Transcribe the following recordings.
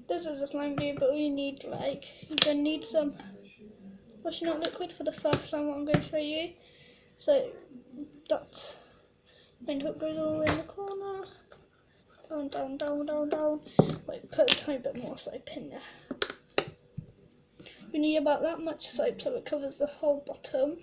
this is a slime glue, but we need you're gonna need some washing up liquid for the first slime. What I'm going to show you. So that's when it goes all the way in the corner. Down, down, down, down, down. Wait, put a tiny bit more soap in there. You need about that much soap so it covers the whole bottom.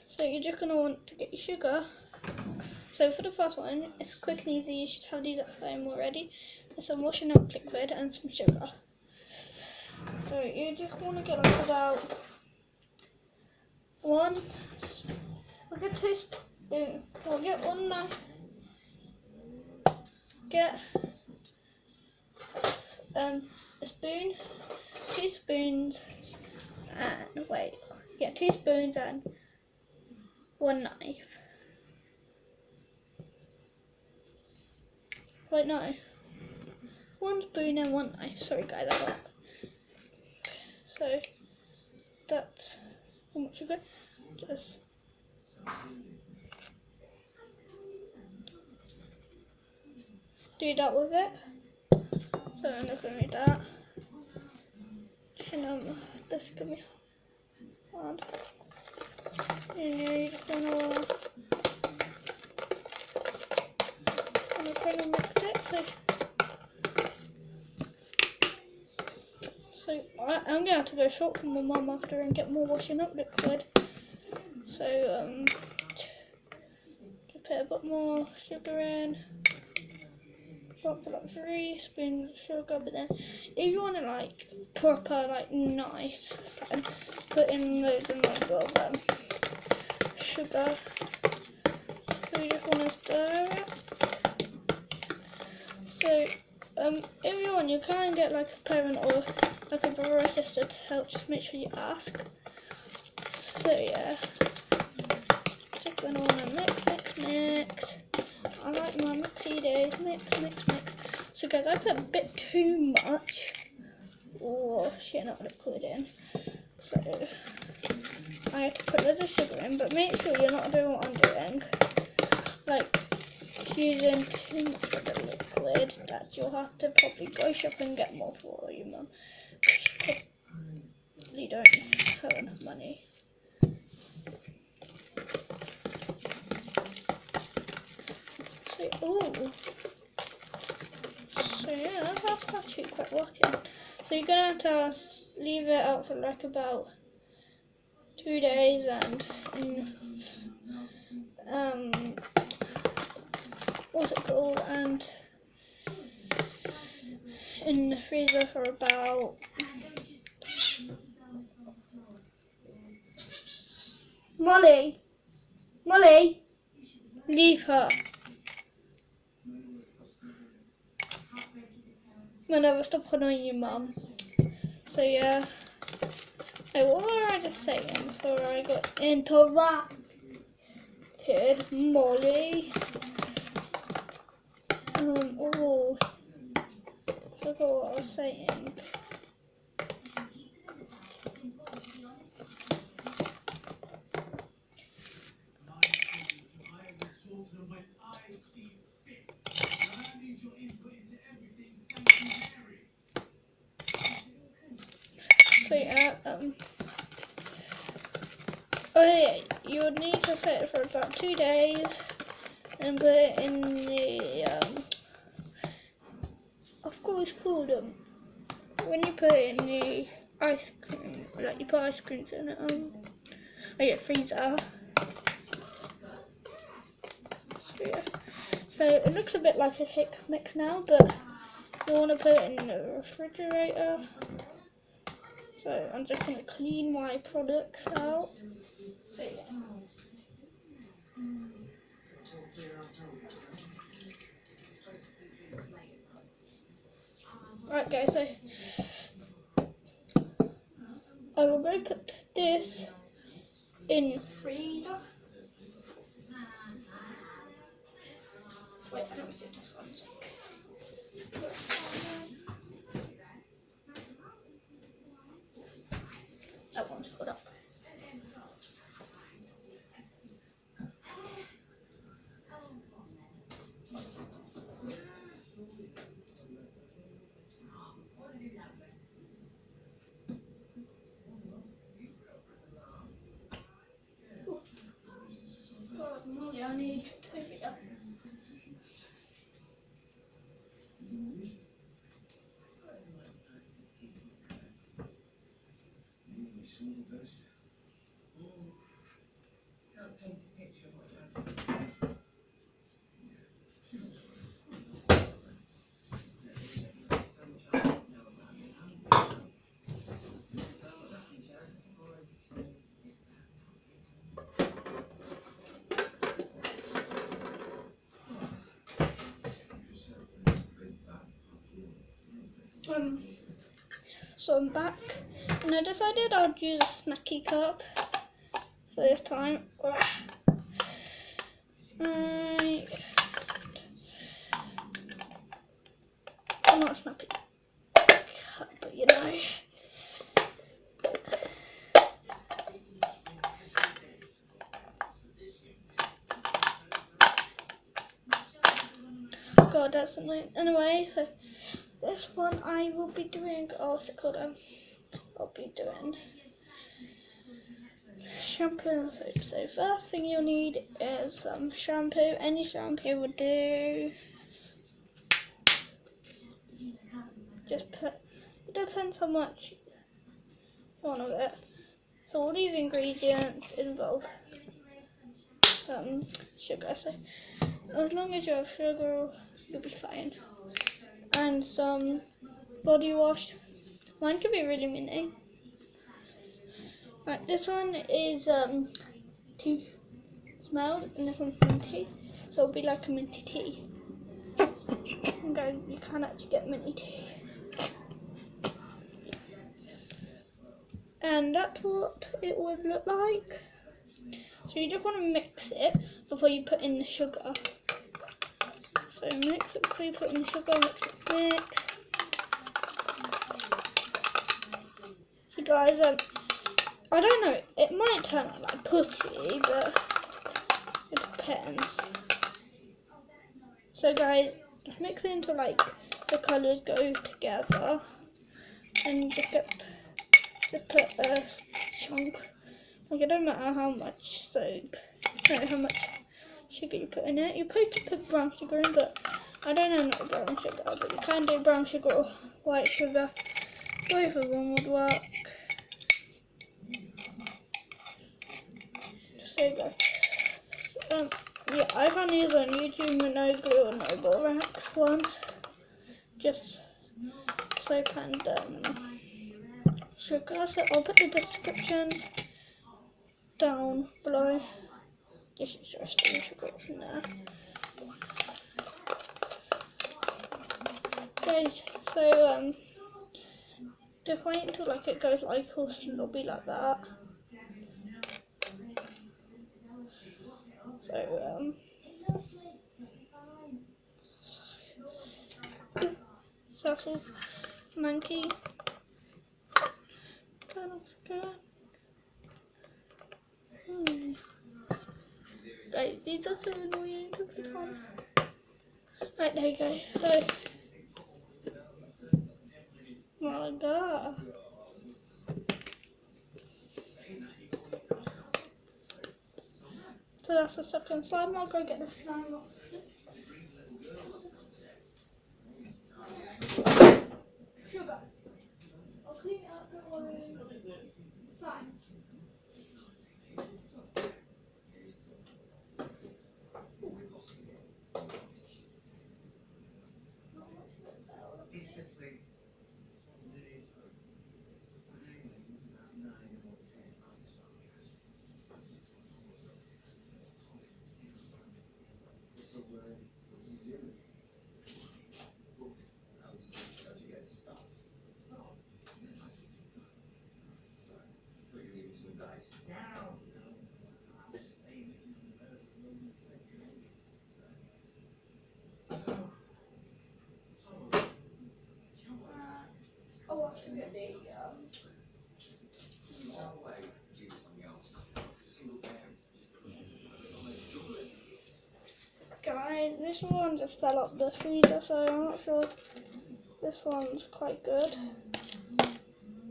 So you're just going to want to get your sugar. So for the first one, it's quick and easy. You should have these at home already. There's some washing up liquid and some sugar. So you just want to get about we'll get 2 spoons. We'll get one knife. Get a spoon, 2 spoons, and 2 spoons and 1 knife. Wait, no, 1 spoon and 1 knife. Sorry guys, I got. So that's how much sugar. Just do that with it. So I'm not gonna do that. And this is gonna be hard. And you're just gonna mix it. So I'm gonna have to go shop for my mum after and get more washing up liquid. So just put a bit more sugar in. Put like 3 spoons of sugar, but then if you want it proper nice slime, put in loads and loads of sugar. So you just want to stir it. So if you want, you can get a parent or a brother or sister to help. Just make sure you ask. So yeah, just gonna want to mix. I like my mixy days. Mix. So guys, I put a bit too much washing up liquid in. So I have to put loads of sugar in, but make sure you're not doing what I'm doing. Using too much of the liquid that you'll have to probably go shop and get more for your mum. You don't have enough money. So yeah, that's actually quite working. So you're gonna have to leave it out for about 2 days and what's it called? And in the freezer for about Molly, leave her. Whenever stop annoying your mum. So yeah. Hey, what were I just saying before I got interrupted? Molly. I forgot what I was saying. So yeah, you would need to set it for about 2 days and put it in the I've always called them when you put it in the ice cream, you put ice creams in it, freezer. So yeah, so it looks a bit like a thick mix now, but you want to put it in the refrigerator. So I'm just going to clean my products out. So yeah. Right guys, so I will go put this in the freezer. Wait, let me see this one sec. That one's filled up. So I'm back, and I decided I'd use a snacky cup for this time. Right. I'm not a snappy cup, but you know. God, that's annoying. Anyway, so this one I will be doing, what's it called? I'll be doing shampoo and soap. So first thing you'll need is some shampoo. Any shampoo would do. Just put, it depends how much you want of it. So all these ingredients involve some sugar. So as long as you have sugar, you'll be fine. And some body wash. Mine could be really mini. Right, this one is tea smelled, and this one's minty, so it'll be like a minty tea. And you can actually get minty tea. And that's what it would look like. So you just want to mix it before you put in the sugar. So mix it before you put in the sugar, mix. So guys, I don't know, it might turn out like putty, but it depends. So guys, mix it until like the colours go together, and just put a chunk. Like, it don't matter how much soap, no, how much sugar you put in it. You're supposed to put brown sugar in, but I don't know not brown sugar, but you can do brown sugar or white sugar. Both of them would work. So good. Yeah, I found these on YouTube, the No Glue or No Borax ones. Just soap and sugar. So I'll put the descriptions down below. This is the rest of the sugar in there. Guys, so just wait until like it goes like all slobby like that. So Sassy monkey. Guys, these are so annoying to put on. Right, there we go. So, my God. So that's the second slime. I'll go get the slime off. Sugar. I'll clean it up, don't worry. Slime. Guys, this one just fell up the freezer, so I'm not sure this one's quite good.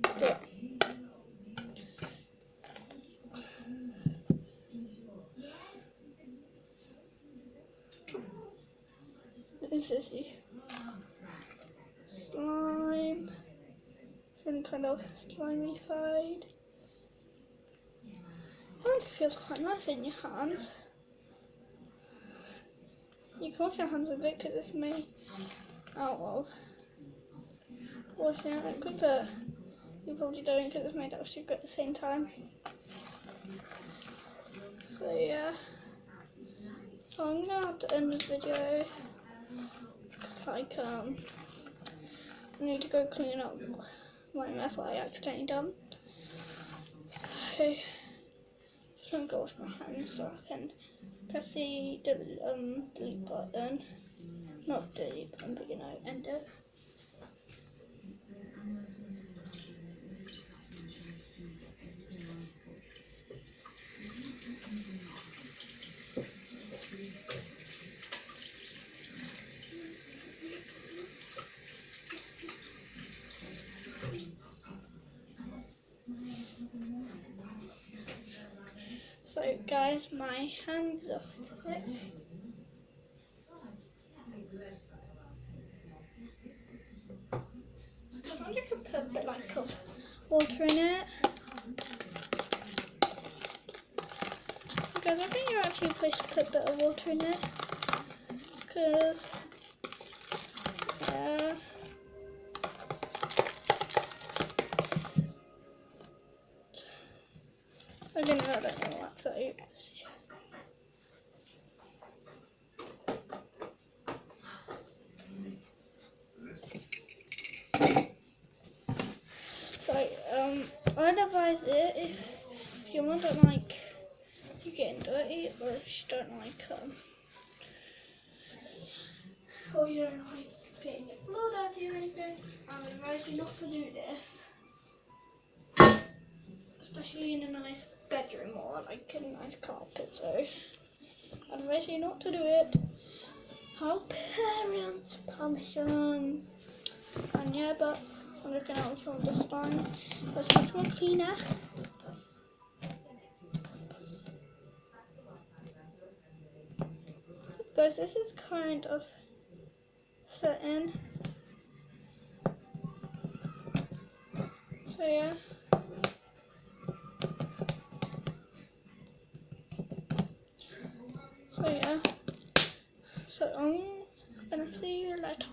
But this is the slime. It's really kind of slimy-fied. I think it feels quite nice in your hands. You can wash your hands a bit because it's made out of washing out liquid, but you probably don't because it's made out of sugar at the same time. So yeah, so I'm gonna have to end this video. Like need to go clean up my mess that I accidentally done. So just gonna go wash my hands so I can press the delete button. Not delete button, but you know, enter. So guys, my hands are fixed. I wonder if I could put a bit like of water in it. So guys, I think you're actually supposed to put a bit of water in it. Because again, I don't know what that is. So I'd advise it if you don't like you getting dirty, or if you don't like or you don't like getting your blood out or anything, I would advise you not to do this. Especially in a nice bedroom or like a nice carpet, so I'd advise you not to do it. Have parents' permission. And yeah, but I'm looking out from this time. It's much more cleaner. Guys, this is kind of setting. So yeah. So I'm gonna see you later.